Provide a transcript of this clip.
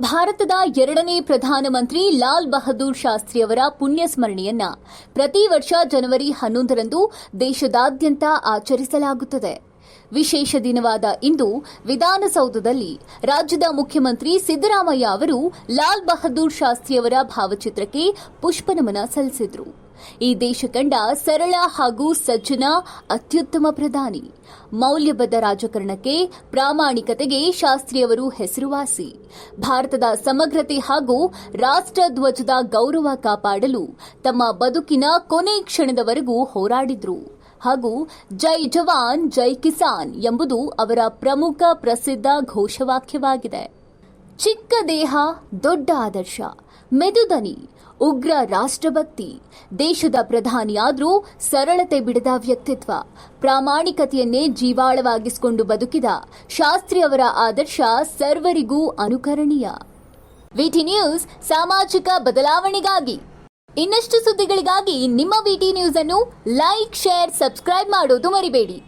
ಭಾರತದ ಎರಡನೇ ಪ್ರಧಾನಮಂತ್ರಿ ಲಾಲ್ ಬಹದ್ದೂರ್ ಶಾಸ್ತ್ರಿಯವರ ಪುಣ್ಯ ಸ್ಮರಣೆಯನ್ನ ಪ್ರತಿ ವರ್ಷ ಜನವರಿ 11ರಂದು ದೇಶದಾದ್ಯಂತ ಆಚರಿಸಲಾಗುತ್ತದೆ. ವಿಶೇಷ ದಿನವಾದ ಇಂದು ವಿಧಾನಸೌಧದಲ್ಲಿ ರಾಜ್ಯದ ಮುಖ್ಯಮಂತ್ರಿ ಸಿದ್ದರಾಮಯ್ಯ ಅವರು ಲಾಲ್ ಬಹದ್ದೂರ್ ಶಾಸ್ತ್ರಿಯವರ ಭಾವಚಿತ್ರಕ್ಕೆ ಪುಷ್ಪನಮನ ಸಲ್ಲಿಸಿದರು. ಈ ದೇಶ ಕಂಡ ಸರಳ ಹಾಗೂ ಸಜ್ಜನ ಅತ್ಯುತ್ತಮ ಪ್ರಧಾನಿ, ಮೌಲ್ಯಬದ್ಧ ರಾಜಕಾರಣಕ್ಕೆ, ಪ್ರಾಮಾಣಿಕತೆಗೆ ಶಾಸ್ತ್ರಿಯವರು ಹೆಸರುವಾಸಿ. ಭಾರತದ ಸಮಗ್ರತೆ ಹಾಗೂ ರಾಷ್ಟ್ರಧ್ವಜದ ಗೌರವ ಕಾಪಾಡಲು ತಮ್ಮ ಬದುಕಿನ ಕೊನೆ ಕ್ಷಣದವರೆಗೂ ಹೋರಾಡಿದ್ರು ಹಾಗೂ ಜೈ ಜವಾನ್ ಜೈ ಕಿಸಾನ್ ಎಂಬುದು ಅವರ ಪ್ರಮುಖ ಪ್ರಸಿದ್ಧ ಘೋಷವಾಕ್ಯವಾಗಿದೆ. ಚಿಕ್ಕ ದೇಹ, ದೊಡ್ಡ ಆದರ್ಶ, ಮೆದುದನಿ, ಉಗ್ರ ರಾಷ್ಟ್ರಭಕ್ತಿ, ದೇಶದ ಪ್ರಧಾನಿಯಾದ್ರೂ ಸರಳತೆ ಬಿಡದ ವ್ಯಕ್ತಿತ್ವ, ಪ್ರಾಮಾಣಿಕತೆಯನ್ನೇ ಜೀವಾಳವಾಗಿಸಿಕೊಂಡು ಬದುಕಿದ ಶಾಸ್ತ್ರಿ ಅವರ ಆದರ್ಶ ಸರ್ವರಿಗೂ ಅನುಕರಣೀಯ. ವಿಟಿ ನ್ಯೂಸ್ ಸಾಮಾಜಿಕ ಬದಲಾವಣೆಗಾಗಿ. ಇನ್ನಷ್ಟು ಸುದ್ದಿಗಳಿಗಾಗಿ ನಿಮ್ಮ ವಿಟಿ ನ್ಯೂಸ್ ಅನ್ನು ಲೈಕ್, ಶೇರ್, ಸಬ್ಸ್ಕ್ರೈಬ್ ಮಾಡೋದು ಮರಿಬೇಡಿ.